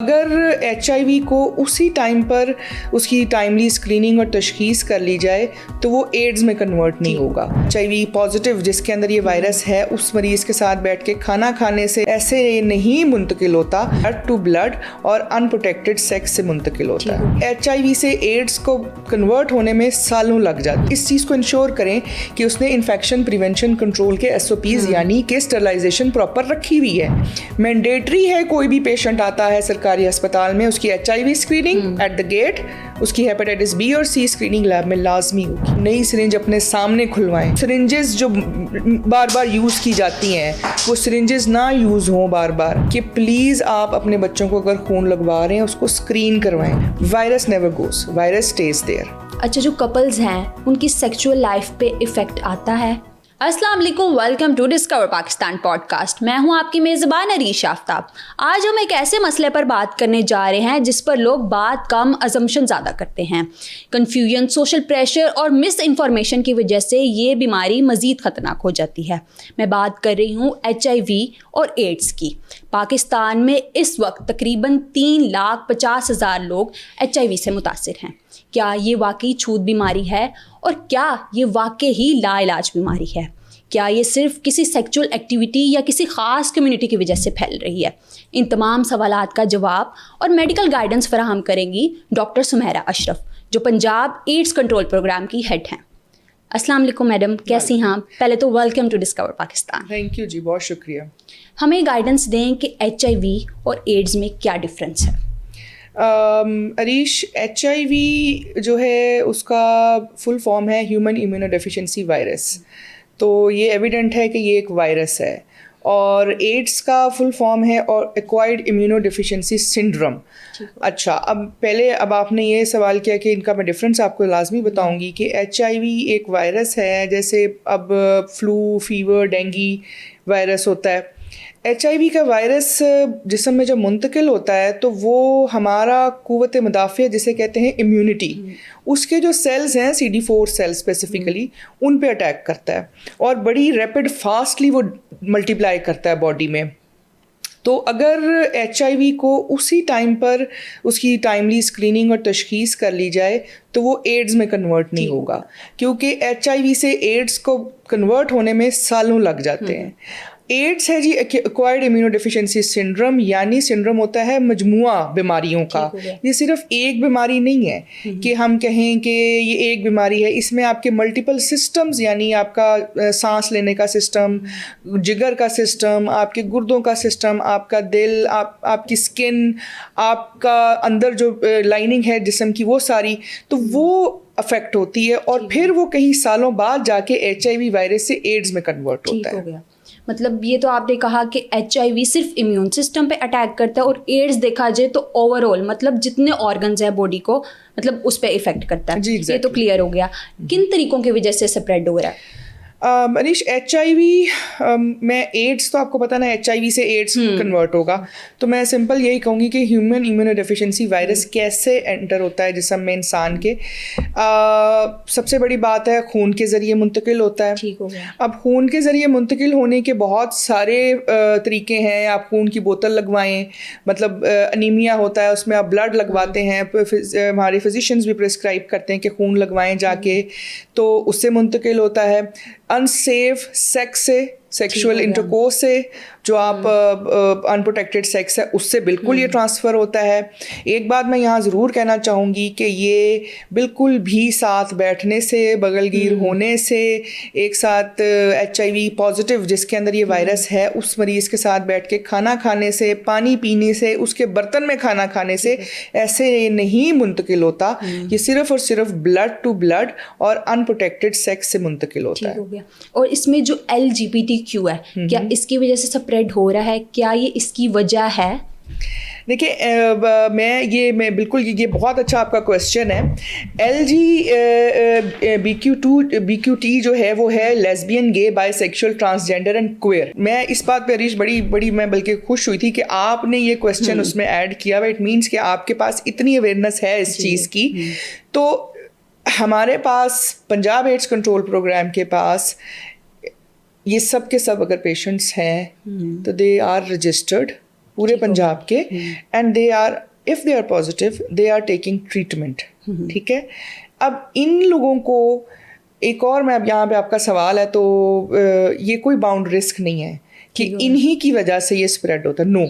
اگر H I وی کو اسی ٹائم پر اس کی ٹائملی اسکریننگ اور تشخیص کر لی جائے تو وہ ایڈز میں کنورٹ نہیں ہوگا. ایچ آئی وی پازیٹیو جس کے اندر یہ وائرس ہے اس مریض کے ساتھ بیٹھ کے کھانا کھانے سے ایسے نہیں منتقل ہوتا, بلڈ ٹو بلڈ اور ان پروٹیکٹڈ سیکس سے منتقل ہوتا ہے. ایچ آئی وی سے ایڈز کو کنورٹ ہونے میں سالوں لگ جاتے. اس چیز کو انشور کریں کہ اس نے انفیکشن پریونشن کنٹرول کے ایس او پیز یعنی کہ اسٹرلائزیشن پراپر رکھی ہوئی ہے. مینڈیٹری ہے کوئی بھی پیشنٹ آتا ہے سرکاری ہسپتال میں اس کی H I V screening at the gate, اس کی ہیپیٹائٹس بی اور سی اسکریننگ لیب میں لازمی ہوگی. نئی سرنج اپنے سامنے کھلوائیں. سرنجز جو بار بار یوز کی جاتی ہیں وہ سرنجز نہ یوز ہوں بار بار, کہ پلیز آپ اپنے بچوں کو اگر خون لگوا رہے ہیں اس کو اسکرین کروائیں. Virus never goes, virus stays there. اچھا, جو کپلز ہیں ان کی سیکچول لائف پہ ایفیکٹ آتا ہے؟ السلام علیکم, welcome to discover Pakistan podcast. میں ہوں آپ کی میزبان عریش آفتاب. آج ہم ایک ایسے مسئلے پر بات کرنے جا رہے ہیں جس پر لوگ بات کم ازمپشن زیادہ کرتے ہیں. کنفیوژن, سوشل پریشر اور مس انفارمیشن کی وجہ سے یہ بیماری مزید خطرناک ہو جاتی ہے. میں بات کر رہی ہوں ایچ آئی وی اور ایڈز کی. پاکستان میں اس وقت تقریباً 3,50,000 لوگ ایچ آئی وی سے متاثر ہیں. کیا یہ واقعی چھوت بیماری ہے اور کیا یہ واقعی ہی لا علاج بیماری ہے؟ کیا یہ صرف کسی سیکچول ایکٹیویٹی یا کسی خاص کمیونٹی کی وجہ سے پھیل رہی ہے؟ ان تمام سوالات کا جواب اور میڈیکل گائیڈنس فراہم کریں گی ڈاکٹر سمیرہ اشرف, جو پنجاب ایڈز کنٹرول پروگرام کی ہیڈ ہیں. السلام علیکم میڈم, کیسی ہیں آپ؟ پہلے تو welcome to discover Pakistan. Thank you ji, بہت شکریہ. ہمیں گائیڈنس دیں کہ ایچ آئی وی اور ایڈز میں کیا ڈفرینس ہے. عریش, ایچ آئی وی جو ہے اس کا فل فارم ہے ہیومن امیونو ڈیفیشنسی وائرس. تو یہ ایویڈنٹ ہے کہ یہ ایک وائرس ہے. اور ایڈس کا فل فارم ہے اور ایکوائرڈ امیونو ڈیفیشنسی سنڈروم. اچھا, اب آپ نے یہ سوال کیا کہ ان کا میں ڈفرینس آپ کو لازمی بتاؤں گی کہ ایچ آئی وی ایک وائرس ہے جیسے اب فلو, فیور, ڈینگی وائرس ہوتا ہے. ایچ آئی وی کا وائرس جسم میں جب منتقل ہوتا ہے تو وہ ہمارا قوت مدافعت جسے کہتے ہیں امیونٹی, اس کے جو سیلز ہیں CD4 سیل اسپیسیفکلی, ان پہ اٹیک کرتا ہے اور بڑی ریپڈ فاسٹلی وہ ملٹیپلائی کرتا ہے باڈی میں. تو اگر ایچ آئی وی کو اسی ٹائم پر اس کی ٹائملی اسکریننگ اور تشخیص کر لی جائے تو وہ ایڈز میں کنورٹ نہیں ہوگا, کیونکہ ایچ آئی وی سے ایڈز کو کنورٹ ہونے میں سالوں لگ جاتے ہیں. ایڈس ہے جی ایکوائرڈ امیونو ڈیفیشنسی سنڈروم, یعنی سنڈروم ہوتا ہے مجموعہ بیماریوں کا. یہ صرف ایک بیماری نہیں ہے کہ ہم کہیں کہ یہ ایک بیماری ہے, اس میں آپ کے ملٹیپل سسٹمز یعنی آپ کا سانس لینے کا سسٹم, جگر کا سسٹم, آپ کے گردوں کا سسٹم, آپ کا دل, آپ کی اسکن, آپ کا اندر جو لائننگ ہے جسم کی وہ ساری, تو وہ افیکٹ ہوتی ہے اور پھر وہ کئی سالوں بعد جا کے ایچ آئی وی وائرس سے ایڈز میں کنورٹ ہوتا ہے. مطلب یہ تو آپ نے کہا کہ ایچ آئی وی صرف امیون سسٹم پہ اٹیک کرتا ہے اور ایڈز دیکھا جائے تو اوور آل مطلب جتنے آرگنز ہیں باڈی کو مطلب اس پہ افیکٹ کرتا ہے. یہ تو کلیئر ہو گیا. کن طریقوں کی وجہ سے اسپریڈ ہو رہا ہے انیش ایچ آئی وی میں ایڈس تو آپ کو پتہ نا ایچ آئی وی سے ایڈس کنورٹ ہوگا, تو میں سمپل یہی کہوں گی کہ ہیومن امیونو ڈیفیشنسی وائرس کیسے انٹر ہوتا ہے جسم میں انسان کے. سب سے بڑی بات ہے خون کے ذریعے منتقل ہوتا ہے. اب خون کے ذریعے منتقل ہونے کے بہت سارے طریقے ہیں. آپ خون کی بوتل لگوائیں, مطلب انیمیا ہوتا ہے اس میں آپ بلڈ لگواتے ہیں, ہمارے فزیشینز بھی پرسکرائب کرتے ہیں کہ خون لگوائیں جا کے, تو اس سے منتقل ہوتا ہے. انسیف سیکس سے, سیکشول انٹرکورس سے, جو آپ ان پروٹیکٹڈ سیکس ہے اس سے بالکل یہ ٹرانسفر ہوتا ہے. ایک بات میں یہاں ضرور کہنا چاہوں گی کہ یہ بالکل بھی ساتھ بیٹھنے سے, بغل گیر ہونے سے, ایک ساتھ ایچ آئی وی پازیٹیو جس کے اندر یہ وائرس ہے اس مریض کے ساتھ بیٹھ کے کھانا کھانے سے, پانی پینے سے, اس کے برتن میں کھانا کھانے سے ایسے نہیں منتقل ہوتا. یہ صرف اور صرف بلڈ ٹو بلڈ اور ان پروٹیکٹڈ سیکس سے منتقل ہوتا ہے. اور اس میں جو LGBTQ ہے کیا اس کی وجہ سے سپریڈ ہو رہا ہے؟ کیا یہ اس کی وجہ ہے؟ دیکھیں میں بالکل یہ بہت اچھا آپ کا کویشچن ہے. LGBTQ جو ہے وہ ہے lesbian, gay, bisexual, transgender and queer. میں اس بات پہ عریش بڑی میں بلکہ خوش ہوئی تھی کہ آپ نے یہ کویشچن اس میں ایڈ کیا. اٹ مینس کہ آپ کے پاس اتنی اویئرنیس ہے اس چیز کی. تو ہمارے پاس پنجاب ایڈز کنٹرول پروگرام کے پاس یہ سب کے سب اگر پیشنٹس ہیں تو دے آر رجسٹرڈ پورے پنجاب کے, and they are if they are positive they are taking treatment. ٹھیک ہے, اب ان لوگوں کو ایک اور, میں اب یہاں پہ آپ کا سوال ہے تو یہ کوئی باؤنڈ رسک نہیں ہے کہ انہی کی وجہ سے یہ اسپریڈ ہوتا ہے. نو,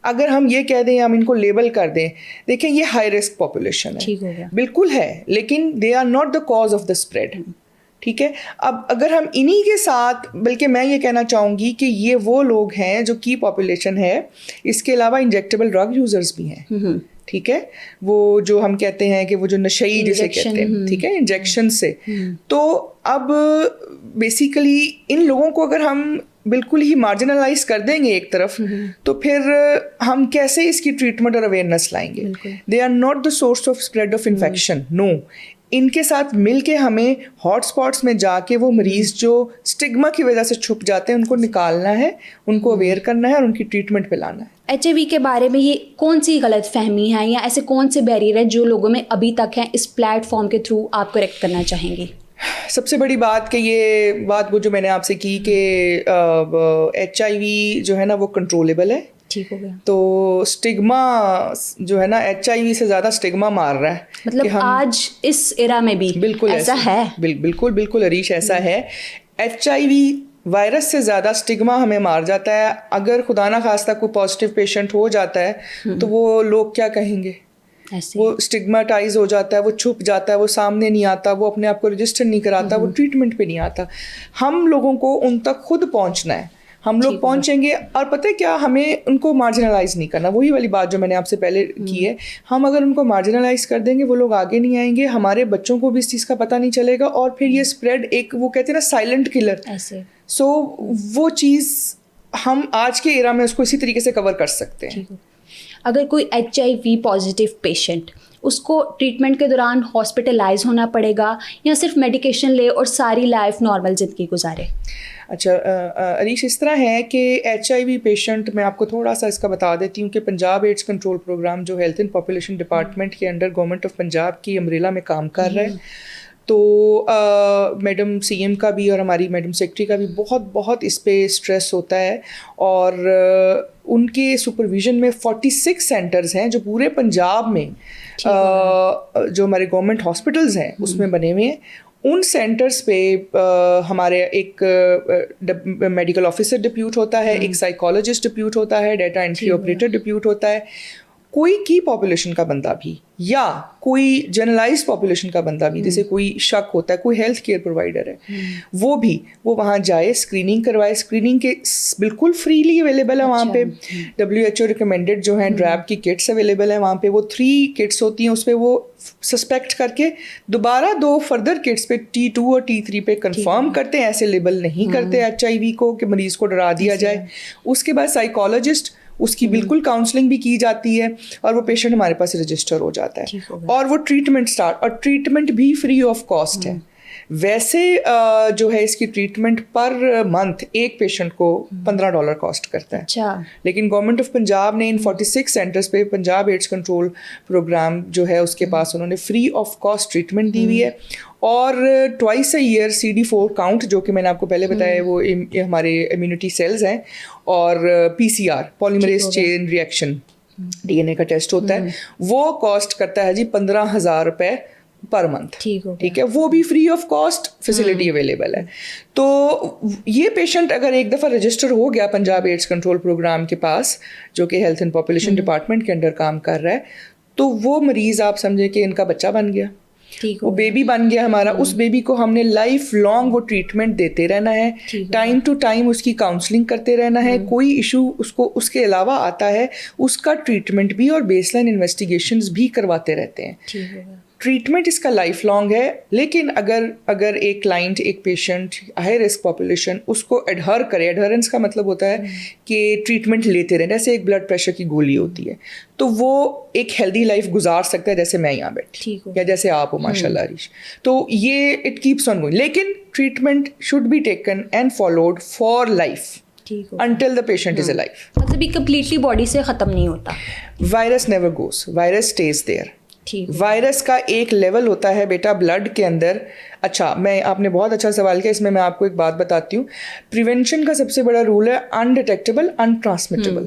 اگر ہم یہ کہہ دیں, ہم ان کو لیبل کر دیں, دیکھیں یہ ہائی رسک پاپولیشن ہے, بالکل ہے, لیکن they are not the cause of the spread. ٹھیک ہے, اب اگر ہم انہی کے ساتھ, بلکہ میں یہ کہنا چاہوں گی کہ یہ وہ لوگ ہیں جو کی پاپولیشن ہے, اس کے علاوہ انجیکٹیبل ڈرگ یوزرز بھی ہیں. ٹھیک ہے, وہ جو ہم کہتے ہیں کہ وہ جو نشئی جسے کہتے ہیں, ٹھیک ہے, انجیکشن سے. تو اب بیسیکلی ان لوگوں کو اگر ہم بالکل ہی مارجنلائز کر دیں گے ایک طرف, تو پھر ہم کیسے اس کی ٹریٹمنٹ اور اویئرنیس لائیں گے؟ They are not the source of spread of infection. No, ان کے ساتھ مل کے ہمیں ہاٹ اسپاٹس میں جا کے وہ مریض جو اسٹگما کی وجہ سے چھپ جاتے ہیں ان کو نکالنا ہے, ان کو اویئر کرنا ہے اور ان کی ٹریٹمنٹ پہ لانا ہے. HIV کے بارے میں یہ کون سی غلط فہمی ہے یا ایسے کون سے بیریئر ہیں جو لوگوں میں ابھی تک ہیں, اس پلیٹ فارم کے تھرو آپ کریکٹ کرنا چاہیں گی؟ سب سے بڑی بات کہ یہ بات وہ جو میں نے آپ سے کی کہ HIV جو ہے نا وہ کنٹرولیبل ہے. ٹھیک ہو گیا. تو اسٹگما جو ہے نا, HIV سے زیادہ اسٹگما مار رہا ہے. مطلب آج اس ایرا میں بھی بالکل ایسا ہے. بالکل بالکل عریش, ایسا ہے. HIV وائرس سے زیادہ اسٹگما ہمیں مار جاتا ہے. اگر خدا نہ خواستہ کوئی پازیٹیو پیشنٹ ہو جاتا ہے تو وہ لوگ کیا کہیں گے؟ وہ اسٹگماٹائز ہو جاتا ہے, وہ چھپ جاتا ہے, وہ سامنے نہیں آتا, وہ اپنے آپ کو رجسٹر نہیں کراتا, وہ ٹریٹمنٹ پہ نہیں آتا. ہم لوگوں کو ان تک خود پہنچنا ہے, ہم لوگ پہنچیں گے. اور پتہ ہے کیا, ہمیں ان کو مارجنلائز نہیں کرنا. وہی والی بات جو میں نے آپ سے پہلے کی ہے, ہم اگر ان کو مارجنلائز کر دیں گے وہ لوگ آگے نہیں آئیں گے, ہمارے بچوں کو بھی اس چیز کا پتہ نہیں چلے گا, اور پھر یہ اسپریڈ ایک وہ کہتے ہیں نا سائلنٹ کلر. سو وہ چیز ہم آج کے ایرا میں اس کو اسی طریقے سے کور کر سکتے ہیں. اگر کوئی HIV پازیٹیو پیشنٹ, اس کو ٹریٹمنٹ کے دوران ہاسپٹلائز ہونا پڑے گا یا صرف میڈیکیشن لے اور ساری لائف نارمل زندگی گزارے؟ اچھا عریش, اس طرح ہے کہ HIV پیشنٹ, میں آپ کو تھوڑا سا اس کا بتا دیتی ہوں کہ پنجاب ایڈس کنٹرول پروگرام جو ہیلتھ اینڈ پاپولیشن ڈپارٹمنٹ کے انڈر گورنمنٹ آف پنجاب کی امبریلا میں کام کر رہا ہے. تو میڈم CM کا بھی اور ہماری میڈم سیکرٹری کا بھی بہت اس پہ اسٹریس ہوتا ہے, اور ان کے سپرویژن میں 46 سینٹرز ہیں جو پورے پنجاب میں جو ہمارے گورنمنٹ ہاسپٹلز ہیں اس میں بنے ہوئے ہیں. ان سینٹرز پہ ہمارے ایک میڈیکل آفیسر ڈپیوٹ ہوتا ہے, ایک سائیکالوجسٹ ڈپیوٹ ہوتا ہے, ڈیٹا انٹری آپریٹر ڈپیوٹ ہوتا ہے. کوئی کی پاپولیشن کا بندہ بھی یا کوئی جنرلائز پاپولیشن کا بندہ بھی, جیسے کوئی شک ہوتا ہے, کوئی ہیلتھ کیئر پرووائڈر ہے, وہ بھی وہ وہاں جائے, اسکریننگ کروائے. اسکریننگ کے بالکل فریلی اویلیبل ہے وہاں پہ. WHO ریکمینڈیڈ جو ہیں ڈریب کی کٹس اویلیبل ہیں وہاں پہ. وہ 3 کٹس ہوتی ہیں, اس پہ وہ سسپیکٹ کر کے دوبارہ 2 فردر کٹس پہ T2 اور T3 پہ کنفرم کرتے ہیں. ایسے لیبل نہیں کرتے HIV کو کہ مریض کو ڈرا دیا جائے. اس کے بعد سائیکالوجسٹ, اس کی بالکل کاؤنسلنگ بھی کی جاتی ہے, اور وہ پیشنٹ ہمارے پاس رجسٹر ہو جاتا ہے, اور وہ ٹریٹمنٹ اسٹارٹ, اور ٹریٹمنٹ بھی فری آف کاسٹ ہے. ویسے جو ہے اس کی ٹریٹمنٹ پر منتھ ایک پیشنٹ کو $15 کاسٹ کرتا ہے. لیکن گورنمنٹ آف پنجاب نے ان 46 سینٹرز پہ پنجاب ایڈس کنٹرول پروگرام جو ہے اس کے پاس انہوں نے فری آف کاسٹ ٹریٹمنٹ دی ہوئی ہے. اور twice a year CD4 count, جو کہ میں نے آپ کو پہلے بتایا وہ ہمارے امیونٹی سیلز ہیں, اور PCR پالیمریز چین ری ایکشن DNA کا ٹیسٹ ہوتا ہے, وہ کاسٹ کرتا ہے جی $15,000 پر منتھ. ٹھیک ہے, وہ بھی free of cost facility available ہے. تو یہ پیشنٹ اگر ایک دفعہ رجسٹر ہو گیا پنجاب ایڈس کنٹرول پروگرام کے پاس, جو کہ ہیلتھ اینڈ پاپولیشن ڈپارٹمنٹ کے انڈر کام کر رہا ہے, تو وہ مریض آپ سمجھے کہ ان کا بچہ بن گیا, وہ بیبی بن گیا ہمارا. اس بیبی کو ہم نے لائف لانگ وہ ٹریٹمنٹ دیتے رہنا ہے, ٹائم ٹو ٹائم اس کی کاؤنسلنگ کرتے رہنا ہے. کوئی ایشو اس کو اس کے علاوہ آتا ہے, اس کا ٹریٹمنٹ بھی اور بیس لائن انویسٹیگیشنز بھی کرواتے رہتے ہیں. ٹریٹمنٹ اس کا لائف لانگ ہے. لیکن اگر ایک کلائنٹ, ایک پیشنٹ ہائی رسک پاپولیشن اس کو ایڈہر کرے, ایڈہرنس کا مطلب ہوتا ہے کہ ٹریٹمنٹ لیتے رہیں, جیسے ایک بلڈ پریشر کی گولی ہوتی ہے, تو وہ ایک ہیلدی لائف گزار سکتا ہے, جیسے میں یہاں بیٹھی یا جیسے آپ ہو ماشاء اللہ عریش. تو یہ اٹ کیپس آن گوئنگ. لیکن treatment should be taken and followed for life until the patient is alive. مطلب یہ کمپلیٹلی باڈی سے ختم نہیں ہوتا. Virus never goes, virus stays there. Virus کا ایک لیول ہوتا ہے بیٹا بلڈ کے اندر. اچھا, آپ نے بہت اچھا سوال کیا, اس میں آپ کو ایک بات بتاتی ہوں. پریونشن کا سب سے بڑا رول ہے انڈیٹیکٹیبل ان ٹرانسمیٹیبل.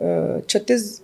36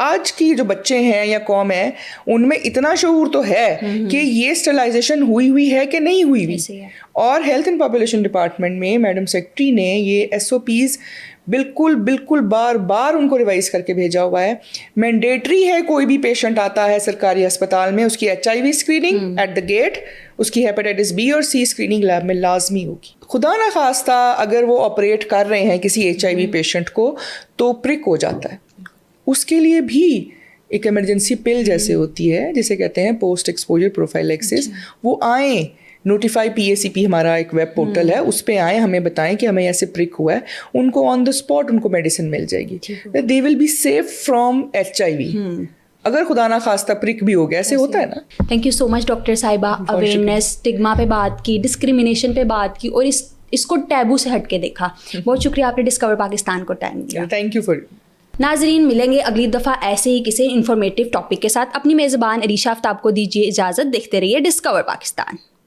آج کی جو بچے ہیں یا قوم ہے ان میں اتنا شعور تو ہے کہ یہ اسٹرلائزیشن ہوئی ہے کہ نہیں ہوئی. اور ہیلتھ اینڈ پاپولیشن ڈپارٹمنٹ میں میڈم سیکرٹری نے یہ SOPs بالکل بار ان کو ریوائز کر کے بھیجا ہوا ہے. مینڈیٹری ہے کوئی بھی پیشنٹ آتا ہے سرکاری ہسپتال میں اس کی HIV screening at the gate, اس کی ہیپیٹائٹس B اور C اسکریننگ لیب میں لازمی ہوگی. خدا نہ خواستہ اگر وہ آپریٹ کر رہے ہیں کسی HIV پیشنٹ کو تو پرک ہو جاتا ہے, اس کے لیے بھی ایک ایمرجنسی پل جیسے ہوتی ہے جسے کہتے ہیں پوسٹ ایکسپوجر پروفائلیکسس, وہ آئیں نوٹیفائی PACP ہمارا ایک ویب پورٹل ہے, اس پہ آئیں, ہمیں بتائیں کہ ہمیں ایسے پرک ہوا ہے, ان کو آن دا اسپاٹ ان کو میڈیسن مل جائے گی. They will be safe from HIV اگر خدا نہ خواستہ پرک بھی ہو گیا, ایسے ہوتا ہے نا. Thank you so much doctor صاحبہ, اویئرنیس, اسٹگما پہ بات کی, ڈسکریمنیشن پہ بات کی اور اس کو ٹیبو سے ہٹ کے دیکھا. بہت شکریہ آپ نے ڈسکور پاکستان کو ٹائم دیا. Thank you for. ناظرین ملیں گے اگلی دفعہ ایسے ہی کسی انفارمیٹیو ٹاپک کے ساتھ. اپنی میزبان عریشہ آفتاب کو دیجیے اجازت, دیکھتے رہیے ڈسکور پاکستان.